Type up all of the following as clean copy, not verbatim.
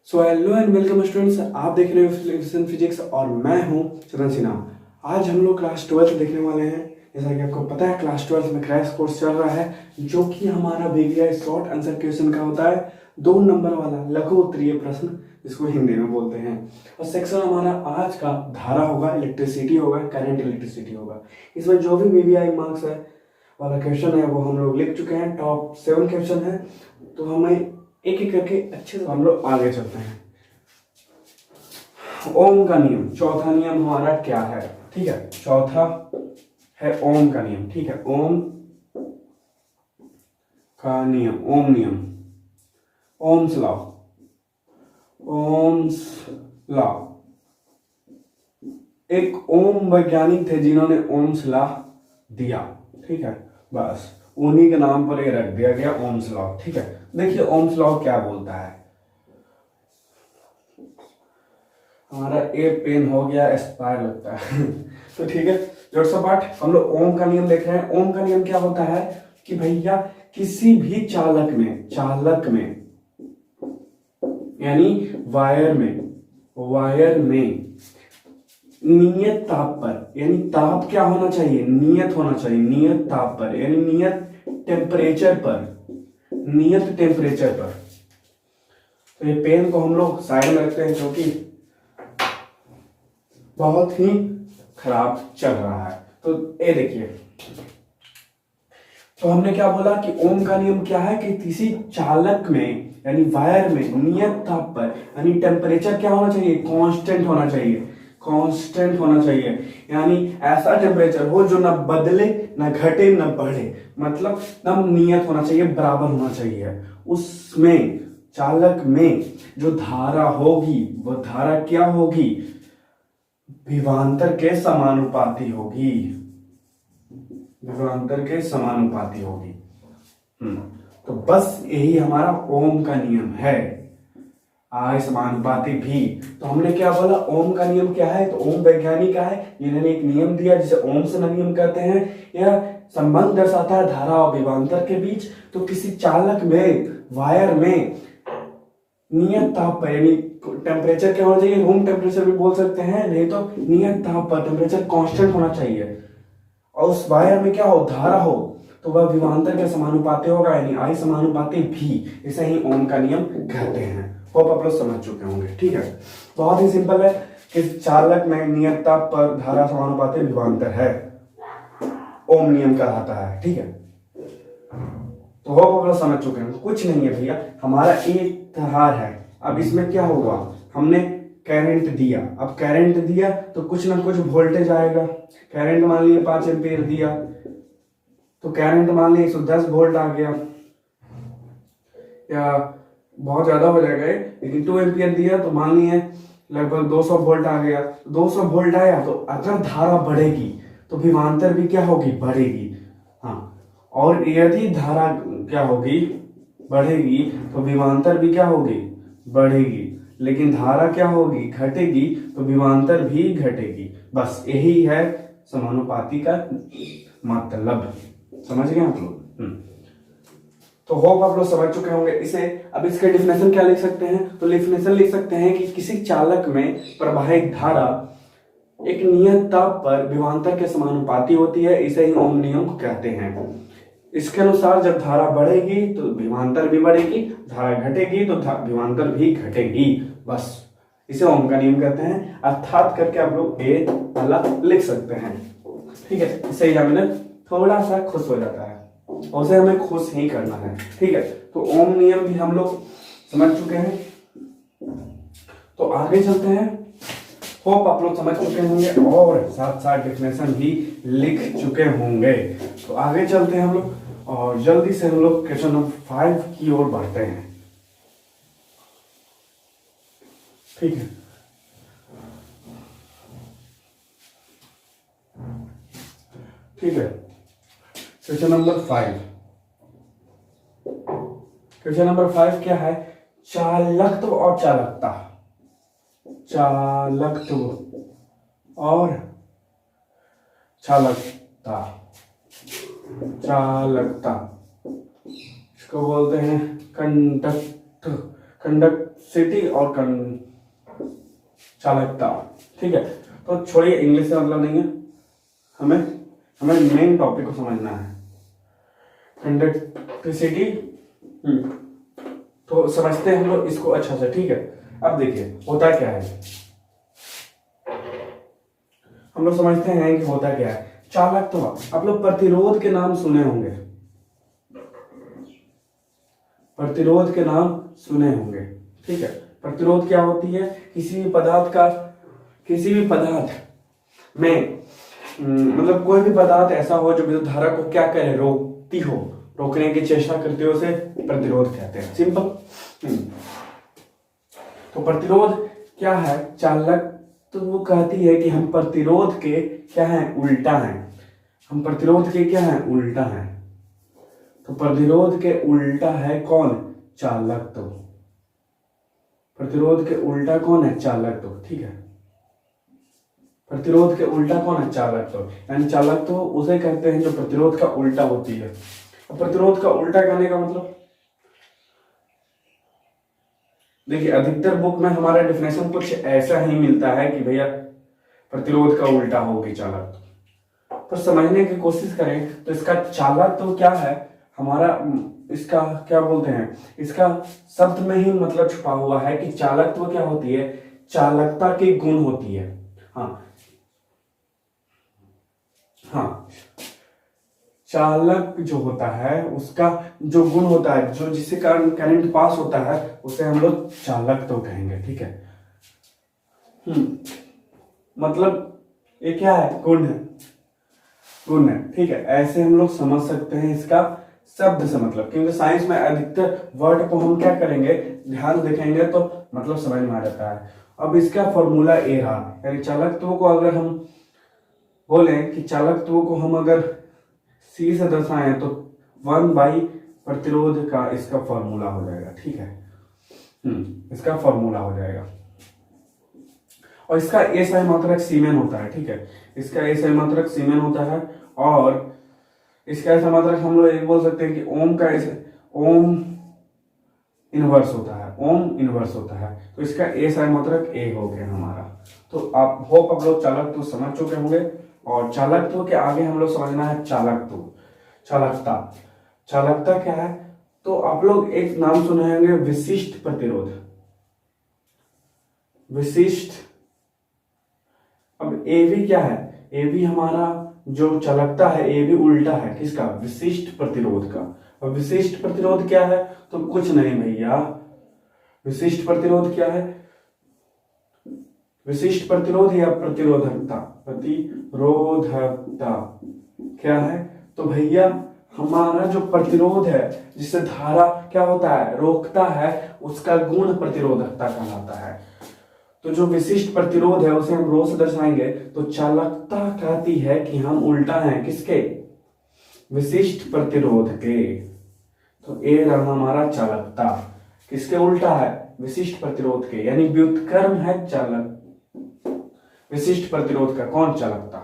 So hello and welcome students, आप देख रहे हो फिजिक्स और मैं हूं चंदन सिन्हा। आज हम लोग क्लास 12 देखने वाले हैं। जैसा कि आपको पता है क्लास 12 में क्रैश कोर्स चल रहा है, जो कि हमारा वीवीआई शॉर्ट आंसर क्वेश्चन का होता है 2 नंबर वाला लघु उत्तरीय प्रश्न, जिसको हिंदी में बोलते हैं। और सेक्शन हमारा आज का धारा होगा, इलेक्ट्रिसिटी होगा, करंट इलेक्ट्रिसिटी होगा। इसमें जो भी वीवीआई मार्क्स है वाला क्वेश्चन है वो हम लोग लिख चुके हैं। टॉप 7 क्वेश्चन है, तो हमें एक एक करके अच्छे से हम लोग आगे चलते हैं। ओम का नियम, चौथा नियम हमारा क्या है? ठीक है, चौथा है ओम का नियम। ठीक है, ओम का नियम, ओम नियम, ओम्स लॉ, ओम्स लॉ। एक ओम वैज्ञानिक थे जिन्होंने ओम्स लॉ दिया। ठीक है, बस उन्हीं के नाम पर ये रख दिया गया ओम्स लॉ। ठीक है, देखिए ओम्स लॉ क्या बोलता है। हमारा ए पेन हो गया एक्सपायर लगता है तो ठीक है, जोर से पाठ हम लोग ओम का नियम देख रहे हैं। ओम का नियम क्या होता है कि भैया किसी भी चालक में यानी वायर में नियत ताप पर, यानी ताप क्या होना चाहिए? नियत होना चाहिए। नियत ताप पर यानी नियत टेम्परेचर पर। तो ये पेन को हम लोग साइड में रखते हैं, क्योंकि बहुत ही खराब चल रहा है। तो ये देखिए, तो हमने क्या बोला कि ओम का नियम क्या है कि किसी चालक में यानी वायर में नियत ताप पर यानी टेम्परेचर क्या होना चाहिए? कांस्टेंट होना चाहिए। यानी ऐसा टेम्परेचर हो जो ना बदले ना घटे ना बढ़े, मतलब एकदम नियत होना चाहिए, बराबर होना चाहिए। उसमें चालक में जो धारा होगी वो धारा क्या होगी? विभवांतर के समानुपाती होगी। तो बस यही हमारा ओम का नियम है, I समानुपाती भी। तो हमने क्या बोला, ओम का नियम क्या है? तो ओम वैज्ञानिक का है, इन्होंने एक नियम दिया जिसे ओम्स नियम कहते हैं। यह संबंध दर्शाता है धारा और विभवांतर के बीच। तो किसी चालक में, वायर में नियत ताप पर यानी टेम्परेचर क्या होना चाहिए? रूम टेम्परेचर भी बोल सकते हैं, नहीं तो नियत ताप पर टेम्परेचर कांस्टेंट होना चाहिए। और उस वायर में क्या हो? धारा हो, तो वह विभवांतर के समानुपाती होगा, यानी I समानुपाती भी। इसे ही ओम का नियम कहते हैं। होप आप लोग समझ चुके होंगे। ठीक है, बहुत ही सिंपल है कि चालक में नियत ताप पर धारा समानुपाती विभवांतर है, ओम नियम कहलाता है। ठीक है, तो होप आप लोग समझ चुके हैं। कुछ नहीं है भैया, हमारा एक धार है। अब इसमें क्या होगा, हमने करंट दिया। अब करंट दिया तो कुछ ना कुछ वोल्टेज आएगा। करंट मान लीजिए 5 एम्पीयर दिया, तो करंट मान लीजिए 110 वोल्ट आ गया, या बहुत ज्यादा हो जाएगा, लेकिन 2 एम्पीयर दिया तो मान लीजिए लगभग 200 वोल्ट आ गया। 200 वोल्ट आया तो अगर धारा बढ़ेगी तो विभवांतर भी क्या होगी? बढ़ेगी। हाँ, और यदि धारा क्या होगी? बढ़ेगी, तो विभवांतर भी क्या होगी? बढ़ेगी। लेकिन धारा क्या होगी? घटेगी, तो विभवांतर भी घटेगी। बस यही है समानुपाती का मतलब। समझ गए आप लोग? तो होप आप लोग समझ चुके होंगे इसे। अब इसके डिफिनेशन क्या लिख सकते हैं? तो डिफिनेशन लिख सकते हैं कि किसी चालक में प्रवाहित धारा एक नियत ताप पर विभवांतर के समानुपाती होती है, इसे ही ओम नियम कहते हैं। इसके अनुसार जब धारा बढ़ेगी तो विभवांतर भी बढ़ेगी, धारा घटेगी तो विभवांतर भी घटेगी। बस इसे ओम का नियम कहते हैं। अर्थात करके आप लोग ए वाला लिख सकते हैं। ठीक है, इससे एग्जामिनर थोड़ा सा खुश हो जाता है, और उसे हमें खुश ही करना है। ठीक है, तो ओम नियम भी हम लोग समझ चुके हैं। तो आगे चलते हैं। होप आप लोग समझ चुके होंगे और साथ साथ डेफिनेशन भी लिख चुके होंगे। तो आगे चलते हैं हम लोग, और जल्दी से हम लोग क्वेश्चन नंबर 5 की ओर बढ़ते हैं। ठीक है, ठीक है, क्वेश्चन नंबर 5। क्वेश्चन नंबर 5 क्या है? चालकत्व और चालकता। चालकत्व और चालकता इसको बोलते हैं कंडक्टिविटी और चालकता। ठीक है, तो छोड़िए इंग्लिश से मतलब नहीं है, हमें हमें मेन टॉपिक को समझना है। कंडक्टिविटी तो समझते हैं हम लोग इसको अच्छा से। ठीक है, अब देखिए होता क्या है, हम लोग समझते हैं कि होता क्या है। चालकत्व, आप लोग प्रतिरोध के नाम सुने होंगे, प्रतिरोध के नाम सुने होंगे। ठीक है, प्रतिरोध क्या होती है, किसी भी पदार्थ में मतलब कोई भी पदार्थ ऐसा हो जो विद्युत धारा को क्या करे, रोकती हो, रोकने की चेष्टा करते हो, उसे प्रतिरोध कहते हैं। सिंपल। तो प्रतिरोध क्या है, चालक तो वो कहती है कि हम प्रतिरोध के क्या है, उल्टा हैं, हम प्रतिरोध के क्या है, उल्टा हैं। तो प्रतिरोध के उल्टा है कौन, चालकत्व। प्रतिरोध के उल्टा कौन है, चालकत्व। ठीक है, प्रतिरोध के उल्टा कौन है, चालकत्व। यानी चालकत्व उसे कहते हैं जो प्रतिरोध का उल्टा होती है। प्रतिरोध का उल्टा कहने का मतलब देखिए, अधिकतर बुक में हमारा डेफिनेशन कुछ ऐसा ही मिलता है कि भैया प्रतिरोध का उल्टा होगी चालकत्व। पर समझने की कोशिश करें तो इसका चालकत्व क्या है, हमारा इसका क्या बोलते हैं, इसका शब्द में ही मतलब छुपा हुआ है कि चालकत्व क्या होती है, चालकता की गुण होती है। हाँ, चालक जो होता है उसका जो गुण होता है, जो जिससे कारण करंट पास होता है, उसे हम लोग चालकत्व कहेंगे। ठीक है, मतलब ये क्या है, गुण है, गुण है। ठीक है, ऐसे हम लोग समझ सकते हैं इसका शब्द से मतलब, क्योंकि साइंस में अधिकतर वर्ड को हम क्या करेंगे, ध्यान देखेंगे तो मतलब समझ में आ जाता है। अब इसका फॉर्मूला ए रहा, यानी चालकत्व को अगर हम बोले कि चालकत्व को हम अगर सी से दर्शाएं तो 1 प्रतिरोध का इसका फॉर्मूला हो जाएगा। ठीक है, इसका फॉर्मूला हो जाएगा। और इसका ए सही मात्रक सीमेन होता है। ठीक है, इसका ए सही मात्रक सीमेन होता है, और इसका ऐसा मात्रक हम लोग एक बोल सकते हैं कि ओम का ओम इनवर्स होता है, ओम इनवर्स होता है। तो इसका ए सही मात्रक ए हो गया हमारा। तो आप लोग चालकत्व समझ चुके होंगे, और चालकत्व के आगे हम लोग समझना है चालकत्व, चालकता। चालकता क्या है, तो आप लोग एक नाम सुने होंगे, विशिष्ट प्रतिरोध, विशिष्ट। अब ए भी क्या है, ए भी हमारा जो चालकता है, ए भी उल्टा है किसका, विशिष्ट प्रतिरोध का। और विशिष्ट प्रतिरोध क्या है, तो कुछ नहीं भैया, विशिष्ट प्रतिरोध क्या है, विशिष्ट प्रतिरोध या प्रतिरोधकता, प्रतिरोधकता क्या है, तो भैया हमारा जो प्रतिरोध है, जिससे धारा क्या होता है, रोकता है, उसका गुण प्रतिरोधकता कहलाता है। तो जो विशिष्ट प्रतिरोध है उसे हम रो से दर्शाएंगे, तो चालकता कहती है कि हम उल्टा हैं किसके, विशिष्ट प्रतिरोध के। तो ए रहा हमारा चालकता, किसके उल्टा है, विशिष्ट प्रतिरोध के, यानी व्युत्क्रम है चालक, विशिष्ट प्रतिरोध का कौन, चालकता।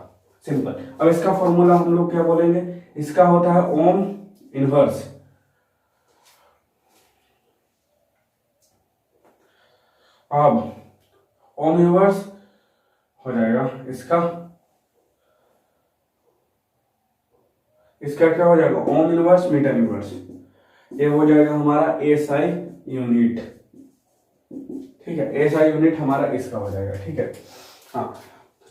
सिंपल। अब इसका फॉर्मूला हम लोग क्या बोलेंगे, इसका होता है ओम इनवर्स। अब ओम इनवर्स हो जाएगा इसका क्या हो जाएगा, ओम इनवर्स मीटर इनवर्स। ये हो जाएगा हमारा एसआई यूनिट। ठीक है, एसआई यूनिट हमारा इसका हो जाएगा। ठीक है, हाँ,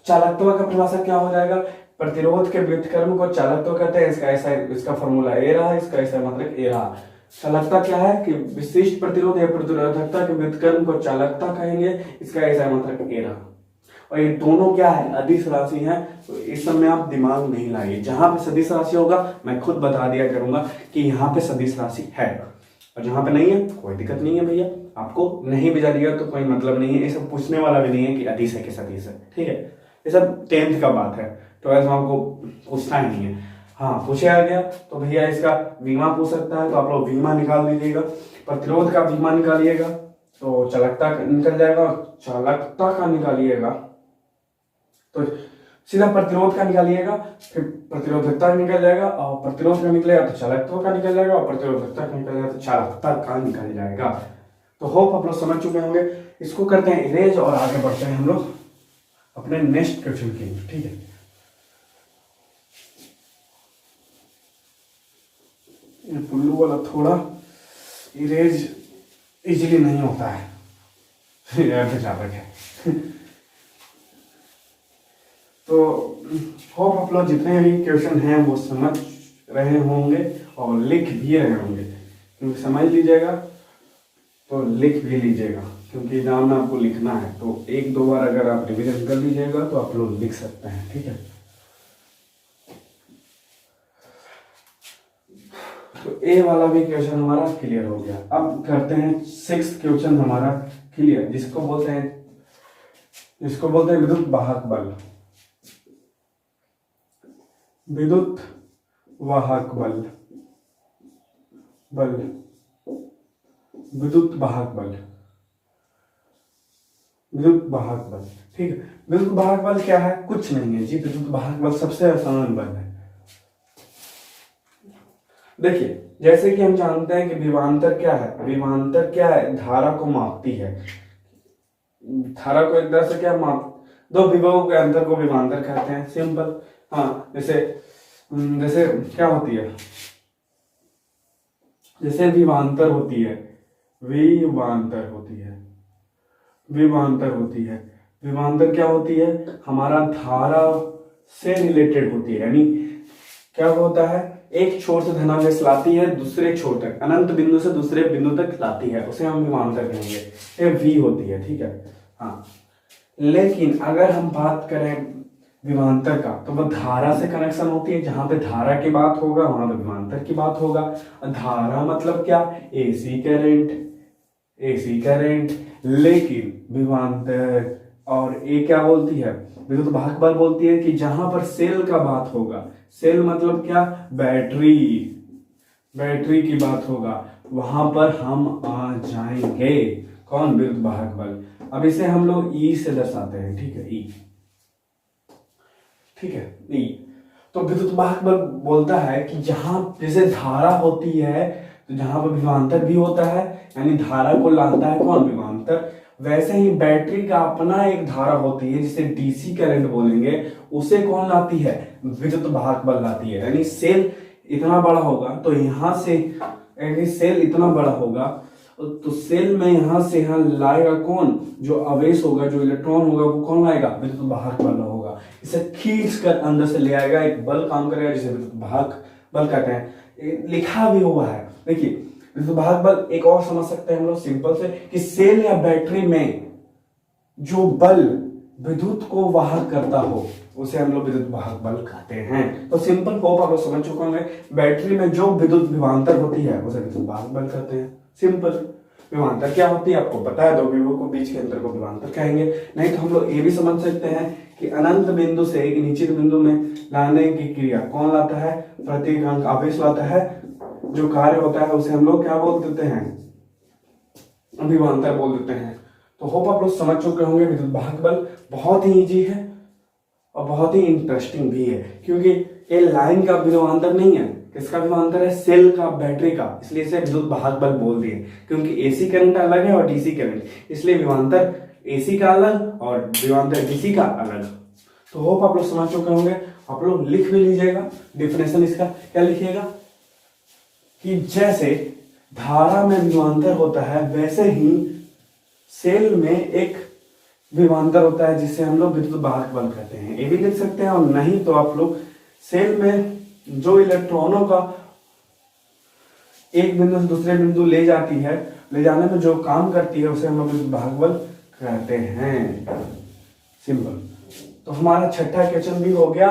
चालकत्व का परिभाषा क्या हो जाएगा, प्रतिरोध के व्युत्क्रम को चालकत्व कहते हैं। इसका ऐसा, इसका फॉर्मूला ए रहा, इसका ऐसा मतलब ए रहा। चालकता क्या है कि विशिष्ट प्रतिरोध या प्रतिरोधकता के व्युत्क्रम को चालकता कहेंगे, इसका ऐसा मतलब ए रहा। और ये दोनों क्या है, अदिश राशि है। तो इस समय आप दिमाग नहीं लाइए, जहां पे सदिश राशि होगा मैं खुद बता दिया करूंगा कि यहाँ पे सदिश राशि है, और जहां पे नहीं है कोई दिक्कत नहीं है भैया, आपको नहीं भेजा दिया तो कोई मतलब नहीं है। ये सब पूछने वाला भी नहीं है कि अदिश है कि सदिश है। ठीक है, ये सब 10th का बात है, तो ऐसा आपको पूछना ही नहीं है। हाँ, पूछा गया तो भैया इसका विमा पूछ सकता है, तो आप लोग विमा निकाल लीजिएगा, प्रतिरोध का विमा निकालिएगा तो चालकता निकल जाएगा, चालकता का निकालिएगा तो सीधा प्रतिरोध का निकालिएगा, फिर प्रतिरोधकता का निकल जाएगा, और प्रतिरोध का निकलेगा तो चालकत्व का निकल जाएगा, और प्रतिरोधकता का निकल जाएगा तो चालकता का निकल जाएगा। तो होप आप लोग समझ चुके होंगे। इसको करते हैं इरेज और आगे बढ़ते हैं हम लोग अपने नेक्स्ट क्वेश्चन के लिए, ठीक है। ये ब्लू वाला थोड़ा इरेज इजीली नहीं होता है, ज्यादा है। तो होप आप लोग जितने भी क्वेश्चन हैं वो समझ रहे होंगे और लिख भी रहे होंगे, क्योंकि समझ लीजिएगा तो लिख भी लीजिएगा, क्योंकि एग्जाम में आपको लिखना है। तो एक दो बार अगर आप रिवीजन कर लीजिएगा तो आप लोग लिख सकते हैं, ठीक है। तो ए वाला भी क्वेश्चन हमारा क्लियर हो गया। अब करते हैं 6th क्वेश्चन हमारा क्लियर, जिसको बोलते हैं विद्युत वाहक बल। विद्युत वाहक बल, विद्युत वाहक बल, विद्युत वाहक बल, ठीक है। विद्युत वाहक बल क्या है? कुछ नहीं है जी, विद्युत वाहक बल सबसे आसान बल है। देखिए, जैसे कि हम जानते हैं कि विभवांतर क्या है? विभवांतर क्या है? धारा को मापती है। धारा को एक तरह से क्या दो विभवों के अंतर को विभवांतर कहते हैं, सिंपल। हाँ, जैसे क्या होती है, जैसे विभवांतर होती है, विभवांतर क्या होती है? हमारा धारा से रिलेटेड होती है, यानी क्या होता है, एक छोर से धनावेश लाती है दूसरे छोर तक, अनंत बिंदु से दूसरे बिंदु तक लाती है, उसे हम विभवांतर कहेंगे। ये वी होती है, ठीक है। हाँ, लेकिन अगर हम बात करें विभवांतर का, तो वह धारा से कनेक्शन होती है। जहां पे धारा की बात होगा वहां पे विभवांतर की बात होगा। धारा मतलब क्या? AC current. लेकिन विभवांतर और ये क्या बोलती है? विद्युत वाहक बल बोलती है कि जहां पर सेल का बात होगा, सेल मतलब क्या? बैटरी की बात होगा, वहां पर हम आ जाएंगे। कौन? विद्युत वाहक बल। अब इसे हम लोग ई से दर्शाते हैं, ठीक है, ई, ठीक है, ई। तो विद्युत वाहक बल बोलता है कि जहां जैसे धारा होती है तो जहां पर विभवांतर भी होता है, यानी धारा को लाता है कौन? विभवांतर। वैसे ही बैटरी का अपना एक धारा होती है जिसे डीसी करंट बोलेंगे, उसे कौन लाती है? विद्युत वाहक बल लाती है। यानी सेल इतना बड़ा होगा तो यहां से, यानी सेल इतना बड़ा होगा तो सेल में यहां से यहां लाएगा कौन? जो आवेश होगा, जो इलेक्ट्रॉन होगा, वो कौन लाएगा? विद्युत वाहक बल होगा। इसे खींच कर अंदर से ले आएगा, एक बल काम करेगा जिसे विद्युत वाहक बल कहते हैं। लिखा भी हुआ है, देखिए, विद्युत वाहक बल एक और समझ सकते हैं हम लोग सिंपल से, कि सेल या बैटरी में जो बल विद्युत को वाहक करता हो उसे हम लोग विद्युत वाहक बल कहते हैं। तो सिंपल होप आप लोग समझ चुके होंगे। बैटरी में जो विद्युत विभवांतर होती है उसे विद्युत वाहक बल कहते हैं, सिंपल। विभवांतर क्या होती है आपको पता है, दो विभवों को बीच के अंतर को विभवांतर कहेंगे। नहीं तो हम लोग ये भी समझ सकते हैं कि अनंत बिंदु से एक निश्चित बिंदु में लाने की क्रिया कौन लाता है? प्रतिक्रांत आवेश लाता है। जो कार्य होता है उसे हम लोग क्या बोल देते हैं? विभवांतर बोल देते हैं। तो होप आप लोग समझ चुके होंगे। विद्युत वाहक बल बहुत ही इजी है और बहुत ही इंटरेस्टिंग भी है, क्योंकि ये लाइन का विभवांतर नहीं है। किसका विभवांतर है? सेल का, बैटरी का, इसलिए इसे विद्युत वाहक बल बोल दिए। क्योंकि एसी करंट अलग है और डीसी करंट, इसलिए विभवांतर एसी का अलग और विभवांतर डीसी का अलग। तो होप आप लोग समझ चुके होंगे। आप लोग लिख भी लीजिएगा डेफिनेशन इसका। क्या लिखिएगा? कि जैसे धारा में विभवांतर होता है वैसे ही सेल में एक विभवांतर होता है जिसे हम लोग विद्युत वाहक बल कहते हैं। ये भी लिख सकते हैं, और नहीं तो आप लोग सेल में जो इलेक्ट्रॉनों का एक बिंदु से दूसरे बिंदु ले जाती है, ले जाने में जो काम करती है उसे हम लोग विद्युत वाहक बल कहते हैं, सिंपल। तो हमारा छठा क्वेश्चन भी हो गया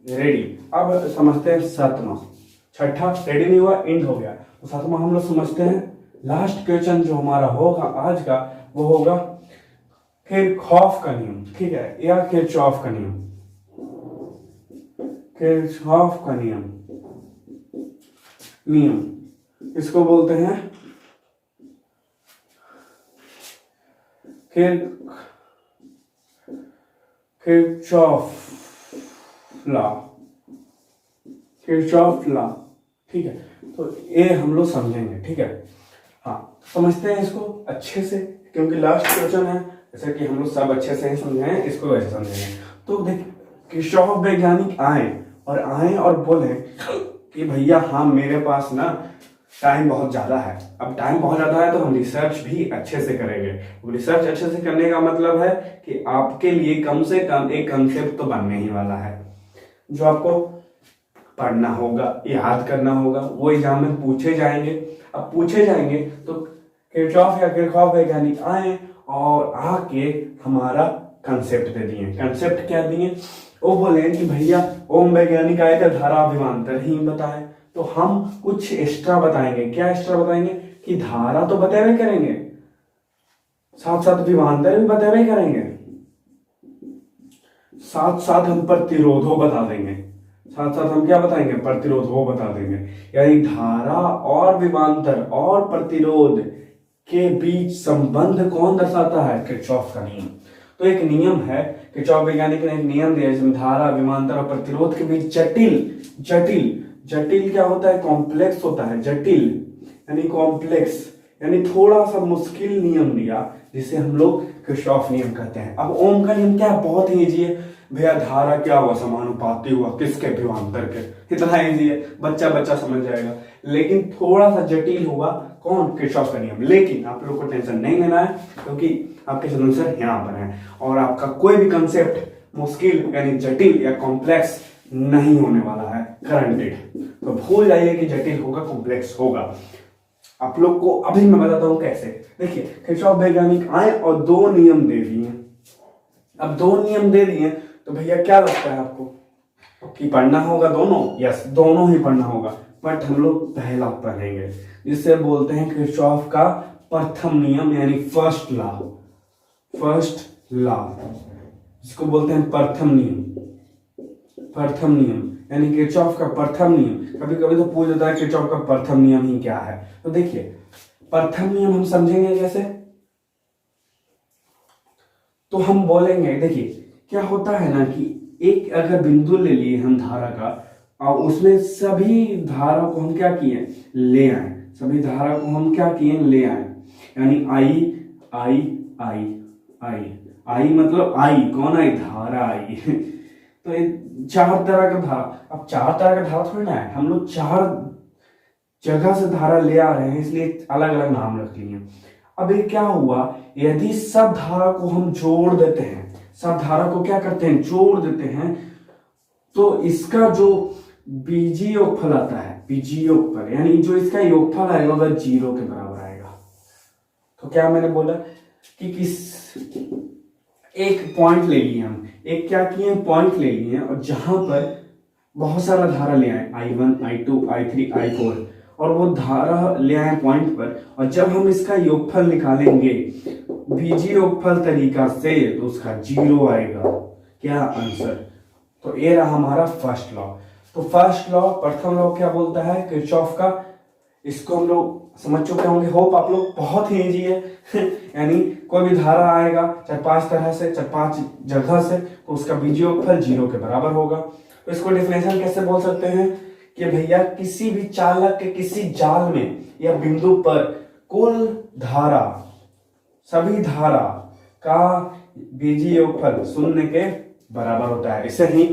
रेडी। अब समझते हैं सातवां। छठा रेडी नहीं हुआ, एंड हो गया। तो सातवां हम लोग समझते हैं। लास्ट क्वेश्चन जो हमारा होगा आज का, वो होगा किरचॉफ का नियम, ठीक है, या किरचॉफ का नियम। किरचॉफ का नियम इसको बोलते हैं किरचॉफ लॉ, ठीक है। तो ये हम लोग समझेंगे, ठीक है। हाँ, समझते हैं इसको अच्छे से, क्योंकि लास्ट क्वेश्चन है, जैसे कि हम लोग सब अच्छे से समझे हैं, इसको वैसे समझेंगे। तो देख, किरचॉफ वैज्ञानिक आए और बोले कि भैया हाँ मेरे पास ना टाइम बहुत ज़्यादा है। अब टाइम बहुत ज़्यादा है तो हम रिसर्च भी अच्छे से करेंगे। रिसर्च अच्छे से करने का मतलब है कि आपके लिए कम से कम एक कंसेप्ट तो बनने ही वाला है, जो आपको पढ़ना होगा, याद करना होगा, वो एग्जाम में पूछे जाएंगे। अब पूछे जाएंगे तो किरचॉफ या किरचॉफ वैज्ञानिक आए और आके हमारा कंसेप्ट दे दिए। कंसेप्ट क्या दिए? वो बोले कि भैया ओम वैज्ञानिक आए थे, धारा विभवांतर ही बताए। तो हम कुछ एक्स्ट्रा बताएंगे। क्या एक्स्ट्रा बताएंगे? कि धारा तो बतेबे करेंगे, साथ साथ विभवांतर भी बतेबे करेंगे, साथ साथ हम प्रतिरोधो बता देंगे। साथ साथ हम क्या बताएंगे? प्रतिरोध वो बता देंगे। यानी धारा और विभवांतर और प्रतिरोध के बीच संबंध कौन दर्शाता है? किरचॉफ का नियम। तो एक नियम है, किरचॉफ वैज्ञानिक ने एक नियम दिया जिसमें धारा, विभवांतर और प्रतिरोध के बीच जटिल क्या होता है? कॉम्प्लेक्स होता है। जटिल यानी कॉम्प्लेक्स, यानी थोड़ा सा मुश्किल नियम दिया, जिसे हम लोग किरचॉफ नियम कहते हैं। अब ओम का नियम क्या है? बहुत ही इजी है भैया। धारा क्या हुआ? समानुपाती हुआ किसके? विभवांतर के। इतना इजी है, बच्चा समझ जाएगा। लेकिन थोड़ा सा जटिल हुआ, कौन? किरचॉफ का नियम। लेकिन आप लोग को टेंशन नहीं लेना है, क्योंकि आपके आंसर यहाँ पर है और आपका कोई भी कंसेप्ट मुश्किल यानी जटिल या कॉम्प्लेक्स नहीं होने वाला है गारंटेड। तो भूल जाइए कि जटिल होगा, कॉम्प्लेक्स होगा। आप लोग को अभी मैं बताता हूं कैसे। देखिए, किरचॉफ वैज्ञानिक आए और दो नियम दे दिए। अब दो नियम दे दिए तो भैया क्या लगता है आपको कि पढ़ना होगा दोनों? यस, दोनों ही पढ़ना होगा। बट हम लोग पहला पढ़ेंगे, जिसे बोलते हैं किरचॉफ का प्रथम नियम यानी फर्स्ट लॉ, जिसको बोलते हैं प्रथम नियम यानी किरचॉफ का प्रथम नियम। कभी कभी तो पूछ जाता है किरचॉफ का प्रथम नियम ही क्या है। तो देखिए, प्रथम नियम हम समझेंगे कैसे। तो हम बोलेंगे, देखिए क्या होता है ना कि एक अगर बिंदु ले लिए हम धारा का, और उसमें सभी धारा को हम क्या किए? ले आए। सभी धारा को हम क्या किए? ले आए। यानी आई मतलब आई, कौन आई? धारा आई। तो ये चार तरह का धारा। अब चार तरह का धारा थोड़ी ना है, हम लोग चार जगह से धारा ले आ रहे हैं, इसलिए अलग अलग नाम रख लिए। अब ये क्या हुआ? यदि सब धारा को हम जोड़ देते हैं, सब धारा को क्या करते हैं? जोड़ देते हैं, तो इसका जो बीजीय योगफल आता है, बीजीय योगफल यानी जो इसका योगफल आएगा वह 0 के बराबर आएगा। तो क्या मैंने बोला कि एक पॉइंट ले लिए हम, एक क्या किए? पॉइंट ले लिए, और जहां पर बहुत सारा धारा ले आए, I1 I2 I3 I4, और वो धारा ले आए पॉइंट पर, और जब हम इसका योगफल निकालेंगे बीजीय योगफल तरीका से तो उसका 0 आएगा। क्या आंसर? तो ये रहा हमारा फर्स्ट लॉ। तो फर्स्ट लॉ, प्रथम लॉ क्या बोलता है किरचॉफ का? इसको हम लोग समझ चुके होंगे, होप आप लोग। बहुत ही इजी है। यानी कोई भी धारा आएगा चाहे 5 तरह से, चाहे 5 जगह से, तो उसका बीजीय योगफल 0 के बराबर होगा। तो इसको डिफिनेशन कैसे बोल सकते हैं कि भैया किसी भी चालक के किसी जाल में या बिंदु पर कुल धारा, सभी धारा का बीजीय योगफल 0 के बराबर होता है। इसे ही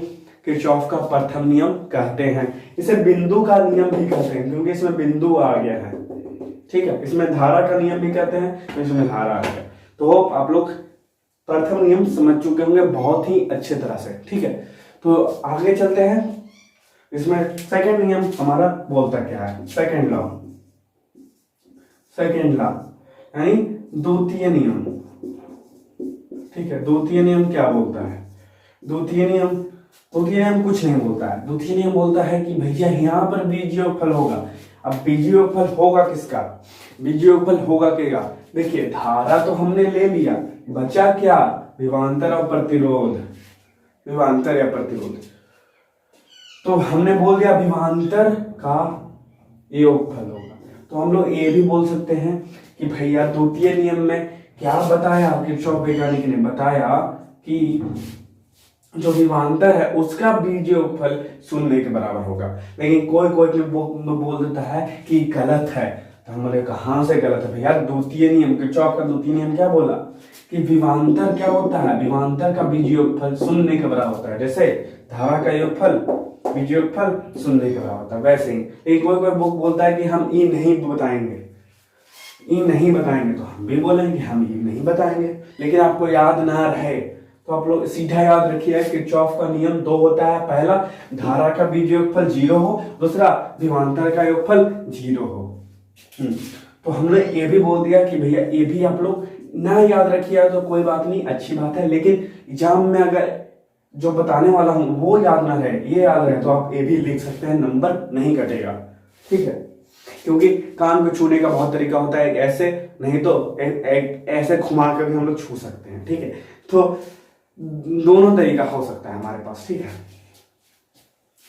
किरचॉफ का प्रथम नियम कहते हैं। इसे बिंदु का नियम भी कहते हैं, क्योंकि इसमें बिंदु आ गया है। ठीक है, इसमें धारा का नियम भी कहते हैं, इसमें धारा आ गया। तो आप लोग प्रथम नियम समझ चुके होंगे बहुत ही अच्छे तरह से। ठीक है, तो आगे चलते हैं। इसमें सेकंड नियम हमारा बोलता क्या है? सेकंड लॉ यानी द्वितीय नियम। ठीक है, द्वितीय नियम क्या बोलता है? द्वितीय नियम कुछ नहीं बोलता है। द्वितीय नियम बोलता है कि भैया यहाँ पर बीजीय योगफल होगा। अब बीजीय योगफल होगा किसका? बीजीय योगफल होगा क्या? देखिए, धारा तो हमने ले लिया, बचा क्या? विभवांतर और प्रतिरोध, विभवांतर या प्रतिरोध। तो हमने बोल दिया विभवांतर का योगफल होगा। तो हम लोग ये भी बोल सकते हैं कि भैया द्वितीय नियम में क्या बताया? किरचॉफ वैज्ञानिक ने बताया कि जो विभवांतर है उसका बीजीय योगफल 0 के बराबर होगा। लेकिन कोई बोल देता है कि गलत है। तो हम बोले कहाँ से गलत है भैया, द्वितीय नियम, किरचॉफ का द्वितीय नियम क्या बोला कि विभवांतर क्या होता है, विभवांतर का बीजीय योगफल शून्य के बराबर होता है। जैसे धारा का योगफल बीजीय योगफल शून्य के बराबर होता है, वैसे ही एक कोई बुक बोलता है कि हम ई नहीं बताएंगे, ई नहीं बताएंगे, तो हम भी बोलेंगे हम ई नहीं बताएंगे। लेकिन आपको याद ना रहे तो आप लोग सीधा याद रखिए किरचॉफ का नियम दो होता है, पहला धारा का बीजीय योगफल 0 हो, दूसरा विभवांतर का योगफल 0 हो। तो हमने ये भी बोल दिया कि भैया ये भी आप लोग ना याद रखिए तो कोई बात नहीं, अच्छी बात है, लेकिन एग्जाम में अगर जो बताने वाला हूं वो याद ना रहे, ये याद रहे तो आप ये भी लिख सकते हैं, नंबर नहीं कटेगा, ठीक है। क्योंकि कान को छूने का बहुत तरीका होता है, एक ऐसे नहीं तो एक ऐसे घुमा कर भी हम लोग छू सकते हैं, ठीक है। तो दोनों तरीका हो सकता है हमारे पास, ठीक है।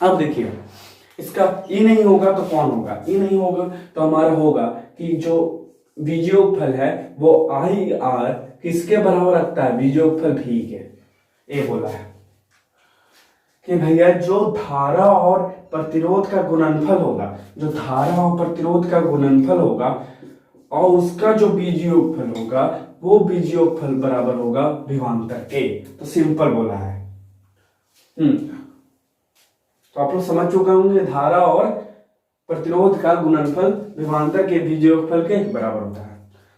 अब देखिए इसका ई नहीं होगा तो कौन होगा, ई नहीं होगा तो हमारा होगा कि जो बीजीय योगफल है वो आई आर किसके बराबर रखता है, बीजीय योगफल भी के। ये बोला है कि भैया जो धारा और प्रतिरोध का गुणनफल होगा, जो धारा और प्रतिरोध का गुणनफल होगा और उसका जो बीजीय योगफल होगा वो बीजीय योगफल बराबर होगा विभवांतर के। तो सिंपल बोला है। तो आप लोग समझ चुके होंगे धारा और प्रतिरोध का गुणनफल विभवांतर के बीजीय योगफल के बराबर होता है।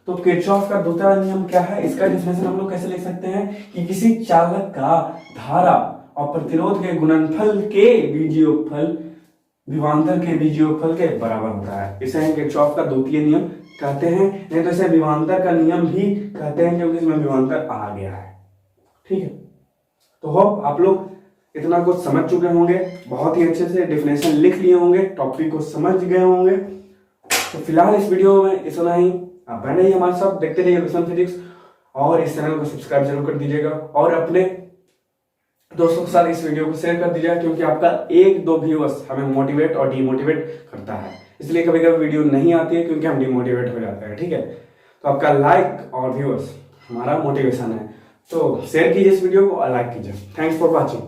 तो किरचॉफ का दूसरा नियम क्या है, इसका डिफिनेशन हम लोग कैसे लिख सकते हैं कि किसी चालक का धारा और प्रतिरोध के गुणनफल के बीजीय योगफल विभवांतर के बीजीय योगफल के बराबर होता है। इसे हम किरचॉफ का द्वितीय नियम कहते हैं, नहीं तो इसे विभवांतर का नियम भी कहते हैं क्योंकि इसमें विभवांतर आ गया है, ठीक है। तो होप आप लोग इतना कुछ समझ चुके होंगे, बहुत ही अच्छे से डेफिनेशन लिख लिए होंगे, टॉपिक को समझ गए होंगे। तो फिलहाल इस वीडियो में इतना ही। आप बने ही हमारे साथ, देखते रहिए विजन फिजिक्स, और इस चैनल को सब्सक्राइब जरूर कर दीजिएगा और अपने दोस्तों के साथ इस वीडियो को शेयर कर दीजिएगा, क्योंकि आपका एक दो व्यूअर्स हमें मोटिवेट और डिमोटिवेट करता है। इसलिए कभी कभी वीडियो नहीं आती है क्योंकि हम डिमोटिवेट हो जाते हैं, ठीक है। तो आपका लाइक और व्यूअर्स हमारा मोटिवेशन है, तो शेयर कीजिए इस वीडियो को और लाइक कीजिए। Thanks for watching.